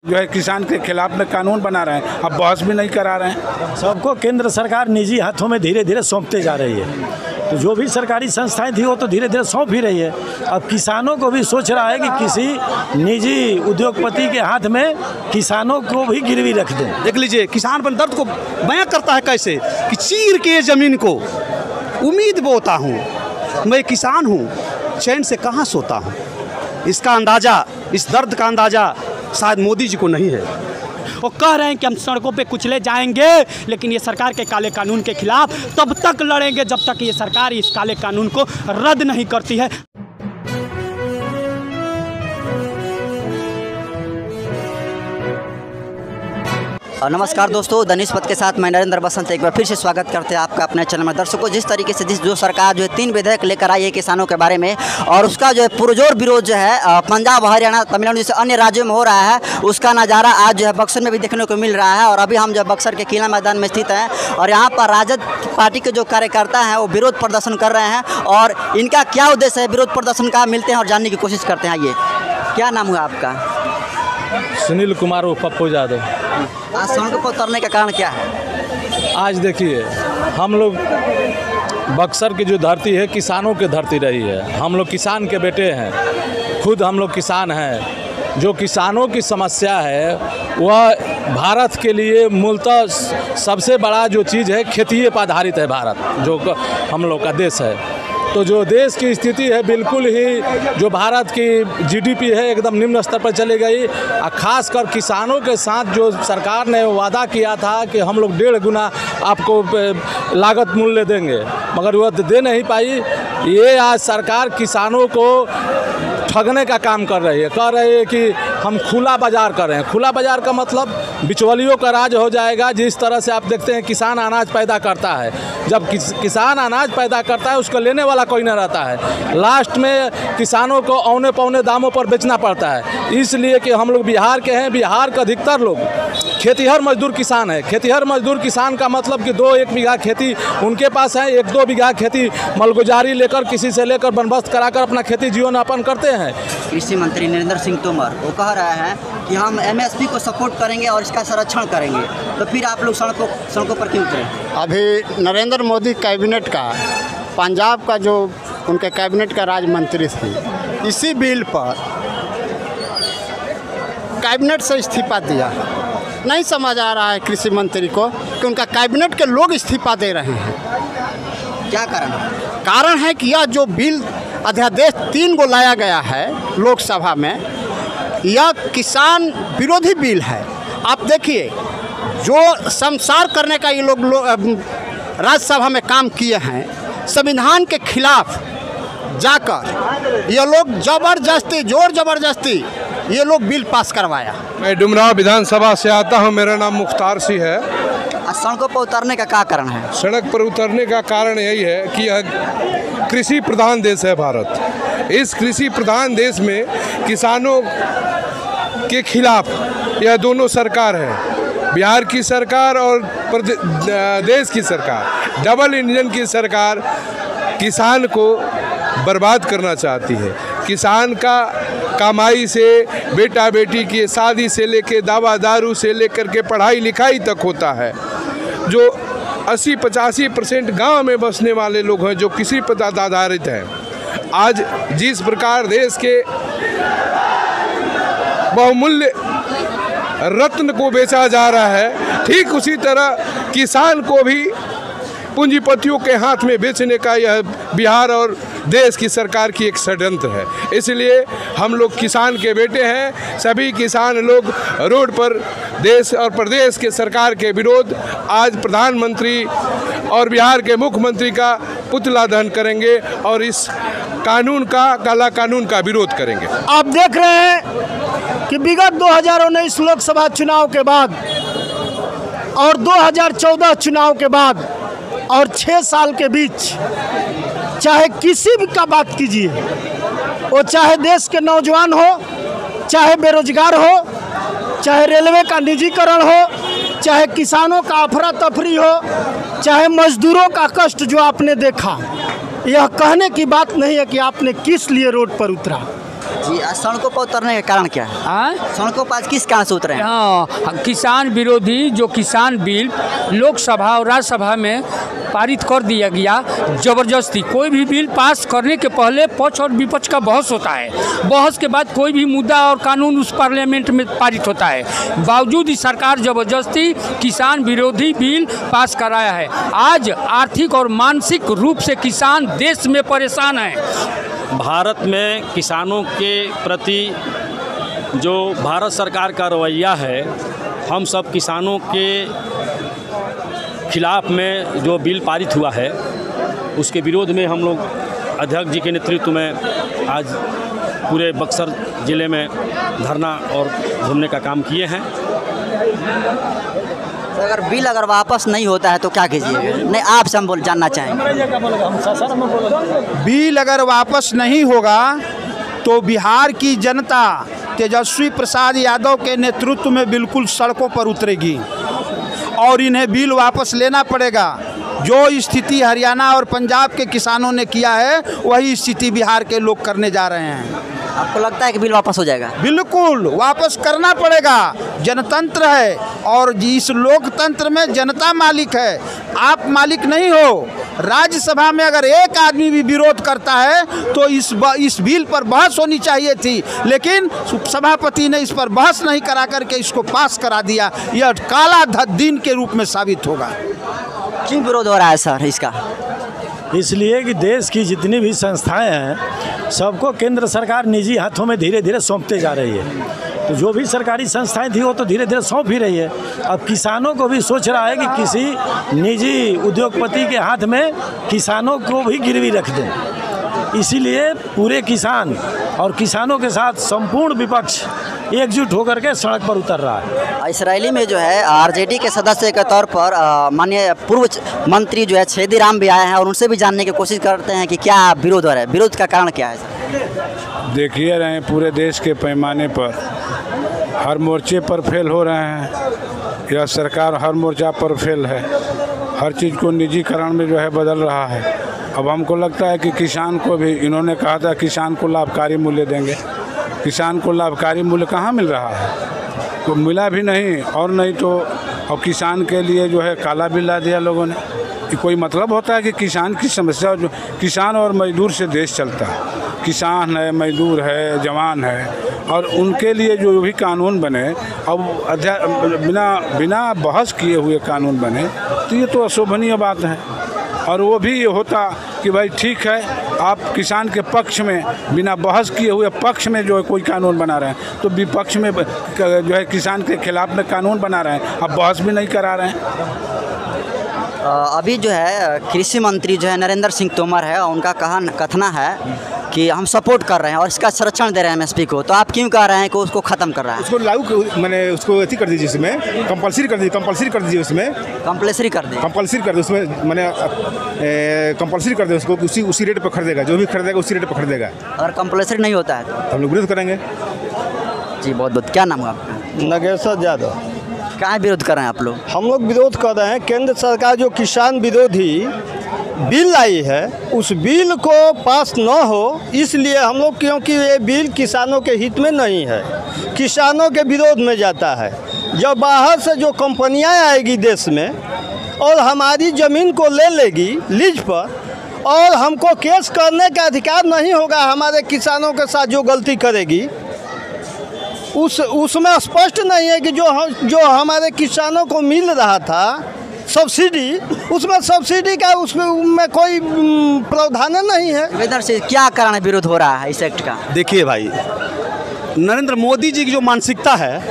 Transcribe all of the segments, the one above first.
जो है किसान के खिलाफ में कानून बना रहे हैं, अब बहस भी नहीं करा रहे हैं। सबको केंद्र सरकार निजी हाथों में धीरे धीरे सौंपते जा रही है। तो जो भी सरकारी संस्थाएं थी वो तो धीरे धीरे सौंप ही रही है। अब किसानों को भी सोच रहा है कि किसी निजी उद्योगपति के हाथ में किसानों को भी गिरवी रख दें। देख लीजिए, किसान अपन दर्द को बयां करता है कैसे कि चीर के ज़मीन को उम्मीद बोता हूँ, मैं किसान हूँ, चैन से कहाँ सोता हूँ। इसका अंदाज़ा, इस दर्द का अंदाज़ा शायद मोदी जी को नहीं है। वो कह रहे हैं कि हम सड़कों पे कुचले जाएंगे, लेकिन ये सरकार के काले कानून के खिलाफ तब तक लड़ेंगे जब तक ये सरकार इस काले कानून को रद्द नहीं करती है। और नमस्कार दोस्तों, धनिश पद के साथ मैं नरेंद्र बसंत एक बार फिर से स्वागत करते हैं आपका अपने चैनल में। दर्शकों, जिस तरीके से जो सरकार जो है 3 विधेयक लेकर आई है किसानों के बारे में, और उसका जो है पुरजोर विरोध जो है पंजाब, हरियाणा, तमिलनाडु जैसे अन्य राज्यों में हो रहा है, उसका नज़ारा आज जो है बक्सर में भी देखने को मिल रहा है। और अभी हम जो बक्सर के किला मैदान में स्थित हैं और यहाँ पर राजद पार्टी के जो कार्यकर्ता हैं वो विरोध प्रदर्शन कर रहे हैं। और इनका क्या उद्देश्य है विरोध प्रदर्शन का, मिलते हैं और जानने की कोशिश करते हैं। ये क्या नाम हुआ आपका? सुनील कुमार और पप्पू यादव। आज सड़कों पर उतरने का कारण क्या है? आज देखिए, हम लोग बक्सर की जो धरती है किसानों की धरती रही है। हम लोग किसान के बेटे हैं, खुद हम लोग किसान हैं। जो किसानों की समस्या है वह भारत के लिए मूलतः सबसे बड़ा जो चीज़ है खेती पर आधारित है। भारत जो हम लोग का देश है, तो जो देश की स्थिति है बिल्कुल ही जो भारत की जीडीपी है एकदम निम्न स्तर पर चली गई। और ख़ासकर किसानों के साथ जो सरकार ने वादा किया था कि हम लोग 1.5 गुना आपको लागत मूल्य देंगे, मगर वह दे नहीं पाई। ये आज सरकार किसानों को ठगने का काम कर रही है। कह रही है कि हम खुला बाज़ार कर रहे हैं। खुला बाज़ार का मतलब बिचौलियों का राज हो जाएगा। जिस तरह से आप देखते हैं किसान अनाज पैदा करता है, जब किसान अनाज पैदा करता है उसको लेने वाला कोई नहीं रहता है। लास्ट में किसानों को औने पौने दामों पर बेचना पड़ता है। इसलिए कि हम लोग बिहार के हैं, बिहार का अधिकतर लोग खेतीहर मजदूर किसान है। खेतीहर मजदूर किसान का मतलब कि 2-1 बीघा खेती उनके पास है, 1-2 बीघा खेती मलगुजारी लेकर किसी से लेकर बंदोबस्त कराकर अपना खेती जीवनयापन करते हैं। कृषि मंत्री नरेंद्र सिंह तोमर वो कह रहे हैं कि हम एमएसपी को सपोर्ट करेंगे और इसका संरक्षण करेंगे, तो फिर आप लोग सड़कों पर क्यों उतरे? अभी नरेंद्र मोदी कैबिनेट का, पंजाब का जो उनके कैबिनेट का राज्य मंत्री थी, इसी बिल पर कैबिनेट से इस्तीफा दिया। नहीं समझ आ रहा है कृषि मंत्री को कि उनका कैबिनेट के लोग इस्तीफा दे रहे हैं। क्या कारण? कारण है कि यह जो बिल अध्यादेश 3 गो लाया गया है लोकसभा में, यह किसान विरोधी बिल है। आप देखिए, जो संसार करने का ये लोग राज्यसभा में काम किए हैं, संविधान के खिलाफ जाकर ये लोग ज़बरदस्ती, जोर ज़बरदस्ती ये लोग बिल पास करवाया। मैं डुमराव विधानसभा से आता हूं, मेरा नाम मुख्तार सी है। सड़कों पर उतरने का क्या कारण है? सड़क पर उतरने का कारण यही है कि यह कृषि प्रधान देश है भारत। इस कृषि प्रधान देश में किसानों के खिलाफ यह दोनों सरकार है, बिहार की सरकार और देश की सरकार, डबल इंजन की सरकार किसान को बर्बाद करना चाहती है। किसान का कमाई से, बेटा बेटी की शादी से लेकर दवा दारू से लेकर के पढ़ाई लिखाई तक होता है। जो 80-85% गांव में बसने वाले लोग हैं जो कृषि पर आधारित हैं। आज जिस प्रकार देश के बहुमूल्य रत्न को बेचा जा रहा है, ठीक उसी तरह किसान को भी पूंजीपतियों के हाथ में बेचने का यह बिहार और देश की सरकार की एक षड्यंत्र है। इसलिए हम लोग किसान के बेटे हैं। सभी किसान लोग रोड पर देश और प्रदेश के सरकार के विरोध आज प्रधानमंत्री और बिहार के मुख्यमंत्री का पुतला दहन करेंगे और इस कानून का, काला कानून का विरोध करेंगे। आप देख रहे हैं कि विगत 2019 लोकसभा चुनाव के बाद और 2014 चुनाव के बाद और 6 साल के बीच चाहे किसी भी का बात कीजिए, वो चाहे देश के नौजवान हो, चाहे बेरोजगार हो, चाहे रेलवे का निजीकरण हो, चाहे किसानों का अफरा तफरी हो, चाहे मजदूरों का कष्ट जो आपने देखा, यह कहने की बात नहीं है कि आपने किस लिए रोड पर उतरा। जी, आज सड़कों पर उतरने का कारण क्या है? हाँ सड़कों पर आज किस कारण से उतरे हैं? हाँ, किसान विरोधी जो किसान बिल लोकसभा और राज्यसभा में पारित कर दिया गया ज़बरदस्ती। कोई भी बिल पास करने के पहले पक्ष और विपक्ष का बहस होता है, बहस के बाद कोई भी मुद्दा और कानून उस पार्लियामेंट में पारित होता है। बावजूद इस सरकार ज़बरदस्ती किसान विरोधी बिल पास कराया है। आज आर्थिक और मानसिक रूप से किसान देश में परेशान है। भारत में किसानों के प्रति जो भारत सरकार का रवैया है, हम सब किसानों के खिलाफ में जो बिल पारित हुआ है उसके विरोध में हम लोग अध्यक्ष जी के नेतृत्व में आज पूरे बक्सर ज़िले में धरना और घूमने का काम किए हैं। तो अगर बिल वापस नहीं होता है तो क्या कीजिएगा? नहीं, आपसे हम जानना चाहेंगे। बिल अगर वापस नहीं होगा तो बिहार की जनता तेजस्वी प्रसाद यादव के नेतृत्व में बिल्कुल सड़कों पर उतरेगी और इन्हें बिल वापस लेना पड़ेगा। जो स्थिति हरियाणा और पंजाब के किसानों ने किया है वही स्थिति बिहार के लोग करने जा रहे हैं। आपको लगता है कि बिल वापस हो जाएगा? बिल्कुल वापस करना पड़ेगा। जनतंत्र है और इस लोकतंत्र में जनता मालिक है, आप मालिक नहीं हो। राज्यसभा में अगर एक आदमी भी विरोध करता है तो इस बिल पर बहस होनी चाहिए थी, लेकिन सभापति ने इस पर बहस नहीं करा करके इसको पास करा दिया। यह काला दिन के रूप में साबित होगा। क्यों विरोध हो रहा है सर इसका? इसलिए कि देश की जितनी भी संस्थाएं हैं सबको केंद्र सरकार निजी हाथों में धीरे धीरे सौंपते जा रही है। तो जो भी सरकारी संस्थाएं थी वो तो धीरे धीरे सौंप ही रही है। अब किसानों को भी सोच रहा है कि किसी निजी उद्योगपति के हाथ में किसानों को भी गिरवी रख दें। इसीलिए पूरे किसान और किसानों के साथ संपूर्ण विपक्ष एकजुट होकर के सड़क पर उतर रहा है। इसराइली में जो है आरजेडी के सदस्य के तौर पर माननीय पूर्व मंत्री जो है छेदी राम भी आए हैं और उनसे भी जानने की कोशिश करते हैं कि क्या विरोध हो रहा है, विरोध का कारण क्या है सर? देखिए रहे हैं पूरे देश के पैमाने पर हर मोर्चे पर फेल हो रहे हैं। यह सरकार हर मोर्चा पर फेल है, हर चीज़ को निजीकरण में जो है बदल रहा है। अब हमको लगता है कि किसान को भी इन्होंने कहा था किसान को लाभकारी मूल्य देंगे, किसान को लाभकारी मूल्य कहाँ मिल रहा है? तो मिला भी नहीं। और नहीं तो अब किसान के लिए जो है काला बिल ला दिया लोगों ने। कि कोई मतलब होता है कि किसान की समस्या, जो किसान और मजदूर से देश चलता है, किसान है, मजदूर है, जवान है, और उनके लिए जो भी कानून बने अब बिना बहस किए हुए कानून बने तो ये तो अशोभनीय बात है। और वो भी ये होता कि भाई ठीक है, आप किसान के पक्ष में बिना बहस किए हुए पक्ष में जो है कोई कानून बना रहे हैं तो विपक्ष में जो है किसान के खिलाफ में कानून बना रहे हैं, अब बहस भी नहीं करा रहे हैं। अभी जो है कृषि मंत्री जो है नरेंद्र सिंह तोमर है, उनका कथना है कि हम सपोर्ट कर रहे हैं और इसका संरक्षण दे रहे हैं एमएसपी को। तो आप क्यों कह रहे हैं कि उसको ख़त्म कर रहा है? उसको लागू मैंने उसको अथी कर दीजिए, उसमें कंपलसरी कर दीजिए उसमें कंपलसरी कर दे उसमें मैंने कंपलसरी कर दे उसको, उसी रेट पर खरीदेगा, जो भी खरीदेगा उसी रेट पर खरीदेगा। अगर कंपलसरी नहीं होता है तो हम लोग विरोध करेंगे। जी बहुत बहुत। क्या नाम है आपका? नगेश्वर यादव। कहाँ विरोध कर रहे हैं आप लोग? हम लोग विरोध कर रहे हैं केंद्र सरकार जो किसान विरोधी बिल लाई है उस बिल को पास न हो, इसलिए हम लोग, क्योंकि ये बिल किसानों के हित में नहीं है, किसानों के विरोध में जाता है। जब बाहर से जो कंपनियां आएगी देश में और हमारी ज़मीन को ले लेगी लीज पर और हमको केस करने का अधिकार नहीं होगा, हमारे किसानों के साथ जो गलती करेगी उसमें स्पष्ट नहीं है कि जो हमारे किसानों को मिल रहा था सब्सिडी, उसमें सब्सिडी का उसमें कोई प्रावधान नहीं है। इधर से क्या कारण विरोध हो रहा है इस एक्ट का? देखिए भाई, नरेंद्र मोदी जी की जो मानसिकता है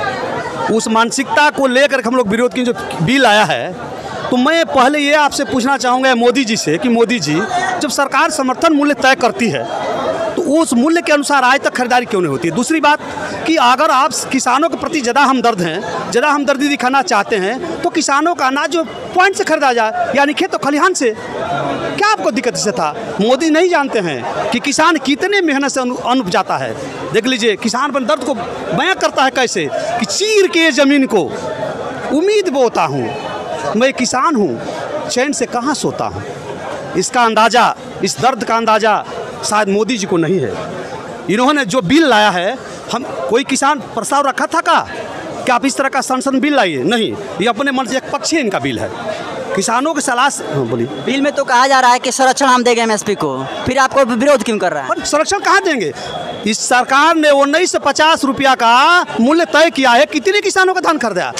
उस मानसिकता को लेकर हम लोग विरोध की जो बिल आया है, तो मैं पहले ये आपसे पूछना चाहूँगा मोदी जी से कि मोदी जी, जब सरकार समर्थन मूल्य तय करती है तो उस मूल्य के अनुसार आज तक खरीदारी क्यों नहीं होती है? दूसरी बात कि अगर आप किसानों के प्रति ज़्यादा हमदर्द हैं, ज़्यादा हमदर्दी दिखाना चाहते हैं तो किसानों का अनाज जो पॉइंट से खरीदा जाए, यानी खेत तो खलिहान से। क्या आपको दिक्कत इससे था? मोदी नहीं जानते हैं कि किसान कितने मेहनत से अन्न उपजाता है। देख लीजिए, किसान अपन दर्द को बयां करता है कैसे कि चीर के ज़मीन को उम्मीद बोता हूँ, मैं किसान हूँ, चैन से कहाँ सोता हूँ। इसका अंदाज़ा, इस दर्द का अंदाज़ा शायद मोदी जी को नहीं है। इन्होंने जो बिल लाया है, हम कोई किसान प्रस्ताव रखा था कि आप इस तरह का संसद बिल लाइए? नहीं, ये अपने मन से एक पक्षीय इनका बिल है। किसानों के सलाह बोलिए। बिल में तो कहा जा रहा है कि संरक्षण हम देंगे एमएसपी को, फिर आपको विरोध क्यों कर रहा है? पर संरक्षण कहाँ देंगे? इस सरकार ने 1950 रुपया का मूल्य तय किया है, कितने किसानों का धान खरीदा?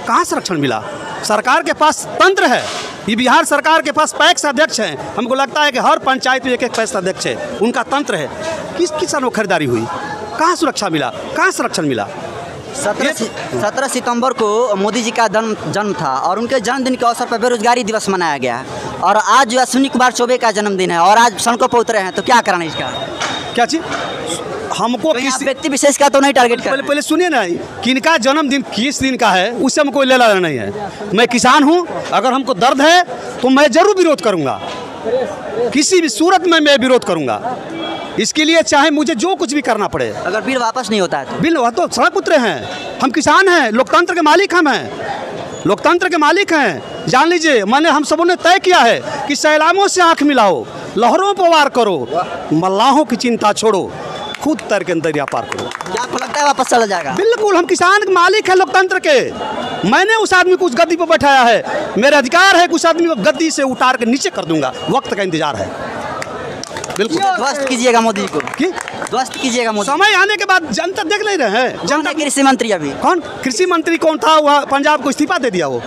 कहाँ संरक्षण मिला? सरकार के पास तंत्र है, ये बिहार सरकार के पास पैक्स अध्यक्ष हैं। हमको लगता है कि हर पंचायत में एक पैक्स अध्यक्ष है, उनका तंत्र है। किस किसानों को खरीदारी हुई? कहाँ सुरक्षा मिला? कहाँ संरक्षण मिला? 17 सितंबर को मोदी जी का जन्म था और उनके जन्मदिन के अवसर पर बेरोजगारी दिवस मनाया गया और आज जो अश्विनी कुमार चौबे का जन्मदिन है और आज सड़कों पर उतरे हैं, तो क्या कारण है इसका? क्या चीज? हमको किसी व्यक्ति विशेष का तो नहीं टारगेट कर। पहले सुनिए ना, किनका जन्मदिन किस दिन का है उससे हमको लेना नहीं है। मैं किसान हूँ, अगर हमको दर्द है तो मैं जरूर विरोध करूँगा, किसी भी सूरत में मैं विरोध करूँगा। इसके लिए चाहे मुझे जो कुछ भी करना पड़े। अगर बिल वापस नहीं होता है तो? बिल तो सड़क उतरे हैं, हम किसान हैं, लोकतंत्र के मालिक हम हैं, लोकतंत्र के मालिक हैं। जान लीजिए, मैंने हम सबों ने तय किया है कि सैलाबों से आंख मिलाओ, लहरों पर वार करो, मल्लाहों की चिंता छोड़ो, खुद तैर के दरिया पार करो। क्या आपको लगता है वापस चला जाएगा? बिल्कुल, हम किसान के मालिक हैं लोकतंत्र के। मैंने उस आदमी को उस गद्दी पर बैठाया है, मेरा अधिकार है कि उस आदमी को गद्दी से उतार के नीचे कर दूंगा। वक्त का इंतजार है। बिल्कुल ध्वस्त कीजिएगा मोदी को। ध्वस्त कीजिएगा मोदी। समय आने के बाद जनता देख नहीं रहे हैं। जनता कृषि मंत्री अभी कौन? कृषि मंत्री कौन था? वह पंजाब को इस्तीफा दे दिया। वो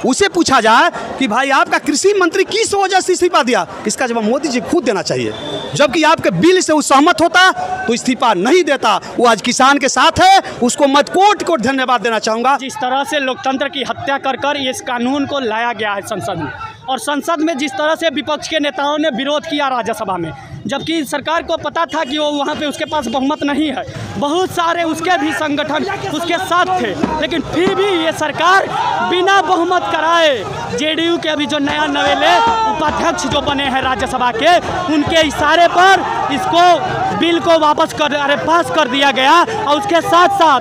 उसे पूछा जाए कि भाई आपका कृषि मंत्री किस वजह से इस्तीफा दिया, इसका जवाब मोदी जी खुद देना चाहिए। जबकि आपके बिल से वो सहमत होता तो इस्तीफा नहीं देता। वो आज किसान के साथ है, उसको मैं कोट कोट धन्यवाद देना चाहूँगा। जिस तरह से लोकतंत्र की हत्या कर इस कानून को लाया गया है संसद में, और संसद में जिस तरह से विपक्ष के नेताओं ने विरोध किया राज्यसभा में, जबकि सरकार को पता था कि वो वहाँ पे उसके पास बहुमत नहीं है, बहुत सारे उसके भी संगठन उसके साथ थे, लेकिन फिर भी ये सरकार बिना बहुमत कराए जेडीयू के अभी जो नया नवेले उपाध्यक्ष जो बने हैं राज्यसभा के, उनके इशारे पर इसको बिल को पास कर दिया गया और उसके साथ साथ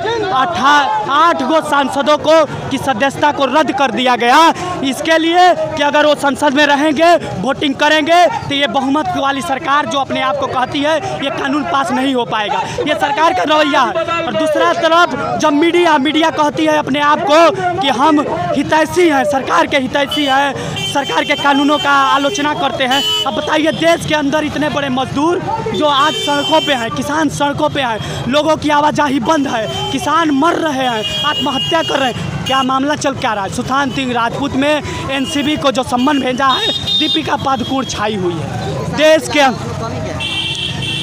8 गो सांसदों को की सदस्यता को रद्द कर दिया गया। इसके लिए कि अगर वो संसद में रहेंगे, वोटिंग करेंगे, तो ये बहुमत वाली सरकार जो अपने आप को कहती है, ये कानून पास नहीं हो पाएगा। ये सरकार का रवैया है। और दूसरा तरफ जब मीडिया कहती है अपने आप को कि हम हितैषी हैं, सरकार के हितैषी हैं, सरकार के कानूनों का आलोचना करते हैं। अब बताइए, देश के अंदर इतने बड़े मजदूर जो आज सड़कों पे हैं, किसान सड़कों पे हैं, लोगों की आवाजाही बंद है, किसान मर रहे हैं, आत्महत्या कर रहे हैं, क्या मामला चल क्या रहा है? सुशांत सिंह राजपूत में एनसीबी को जो सम्मान भेजा है, दीपिका पादुकोण छाई हुई है। देश के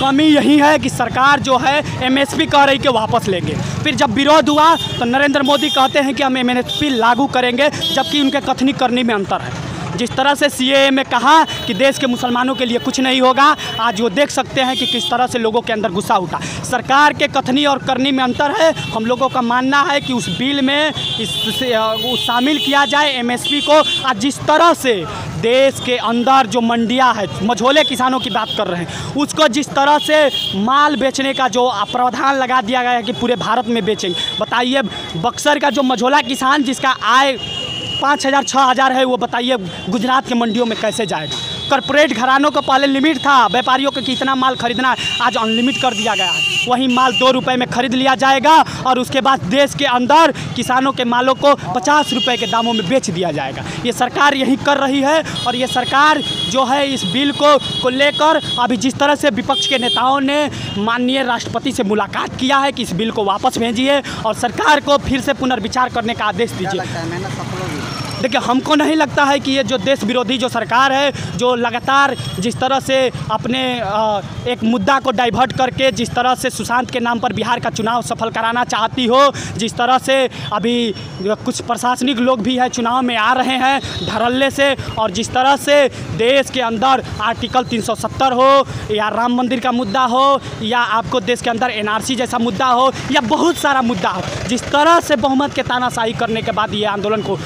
कमी यही है कि सरकार जो है एमएसपी कह रही कि वापस लेंगे, फिर जब विरोध हुआ तो नरेंद्र मोदी कहते हैं कि हम एमएसपी लागू करेंगे, जबकि उनके कथनी करनी में अंतर है। जिस तरह से सीएए में कहा कि देश के मुसलमानों के लिए कुछ नहीं होगा, आज वो देख सकते हैं कि किस तरह से लोगों के अंदर गुस्सा उठा। सरकार के कथनी और करनी में अंतर है। हम लोगों का मानना है कि उस बिल में शामिल किया जाए एमएसपी को। आज जिस तरह से देश के अंदर जो मंडियां है, मझोले किसानों की बात कर रहे हैं, उसको जिस तरह से माल बेचने का जो प्रावधान लगा दिया गया है कि पूरे भारत में बेचेंगे। बताइए, बक्सर का जो मझोला किसान जिसका आय 5,000 6,000 है, वो बताइए गुजरात के मंडियों में कैसे जाएगा? कॉर्पोरेट घरानों को पहले लिमिट था व्यापारियों को कि इतना माल खरीदना है, आज अनलिमिट कर दिया गया है। वही माल 2 रुपये में खरीद लिया जाएगा और उसके बाद देश के अंदर किसानों के मालों को 50 रुपये के दामों में बेच दिया जाएगा। ये सरकार यही कर रही है। और ये सरकार जो है इस बिल को लेकर अभी जिस तरह से विपक्ष के नेताओं ने माननीय राष्ट्रपति से मुलाकात किया है कि इस बिल को वापस भेजिए और सरकार को फिर से पुनर्विचार करने का आदेश दीजिए। देखिए, हमको नहीं लगता है कि ये जो देश विरोधी जो सरकार है, जो लगातार जिस तरह से अपने एक मुद्दा को डाइवर्ट करके जिस तरह से सुशांत के नाम पर बिहार का चुनाव सफल कराना चाहती हो, जिस तरह से अभी कुछ प्रशासनिक लोग भी है चुनाव में आ रहे हैं धड़ल्ले से, और जिस तरह से देश के अंदर आर्टिकल 370 हो या राम मंदिर का मुद्दा हो या आपको देश के अंदर एनआरसी जैसा मुद्दा हो या बहुत सारा मुद्दा हो, जिस तरह से बहुमत के तानाशाही करने के बाद ये आंदोलन को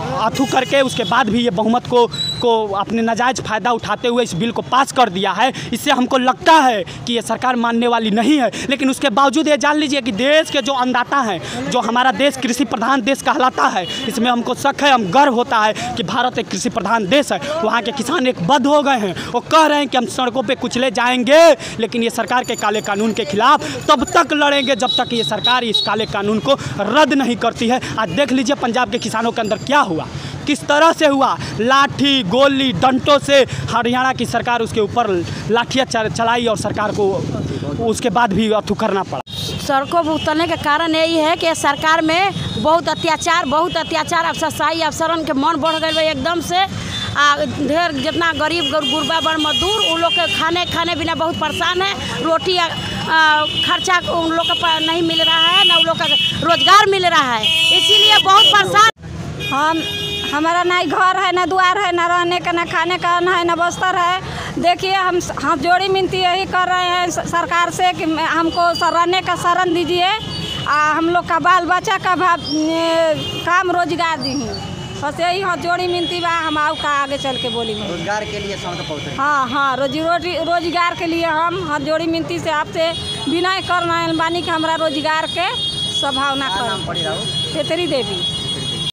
अथू करके उसके बाद भी ये बहुमत को को अपने नाजायज़ फ़ायदा उठाते हुए इस बिल को पास कर दिया है। इससे हमको लगता है कि ये सरकार मानने वाली नहीं है। लेकिन उसके बावजूद ये जान लीजिए कि देश के जो अन्नदाता हैं, जो हमारा देश कृषि प्रधान देश कहलाता है, इसमें हमको शक है, हम गर्व होता है कि भारत एक कृषि प्रधान देश है। वहाँ के किसान एक बद्ध हो गए हैं, वो कह रहे हैं कि हम सड़कों पे कुचले जाएंगे, लेकिन ये सरकार के काले कानून के खिलाफ तब तक लड़ेंगे जब तक ये सरकार इस काले कानून को रद्द नहीं करती है। आज देख लीजिए पंजाब के किसानों के अंदर क्या हुआ, किस तरह से हुआ। लाठी गोली डंटों से हरियाणा की सरकार उसके ऊपर लाठियाँ चलाई और सरकार को उसके बाद भी अथू करना पड़ा। सड़कों पर उतरने के कारण यही है कि सरकार में बहुत अत्याचार अफसरशाही अफसरन के मन बढ़ गए एकदम से। ढेर जितना गरीब गुरबा बड़ मजदूर उन लोग के खाने बिना बहुत परेशान है। रोटी खर्चा उन लोग का नहीं मिल रहा है, ना उन लोग का रोजगार मिल रहा है, इसीलिए बहुत परेशान। हमारा ना घर है, ना द्वार है, ना रहने का, ना खाने का ना है, ना बस्तर है। देखिए हम हाथ जोड़ी मिनती यही कर रहे हैं सरकार से कि हमको रहने का शरण दीजिए, हम लोग का बाल बच्चा का काम रोजगार दीजिए। बस यही हाथ जोड़ी मिनती बा। हम आओ का आगे चल के बोली रोजगार के लिए हाँ रोजगार के लिए हम हाथ जोड़ी मिनती से आपसे विनय कर रहे हैं बानी कि हमारा रोजगार के संभावना कर। नाम पड़ी रहो तेतरी देवी।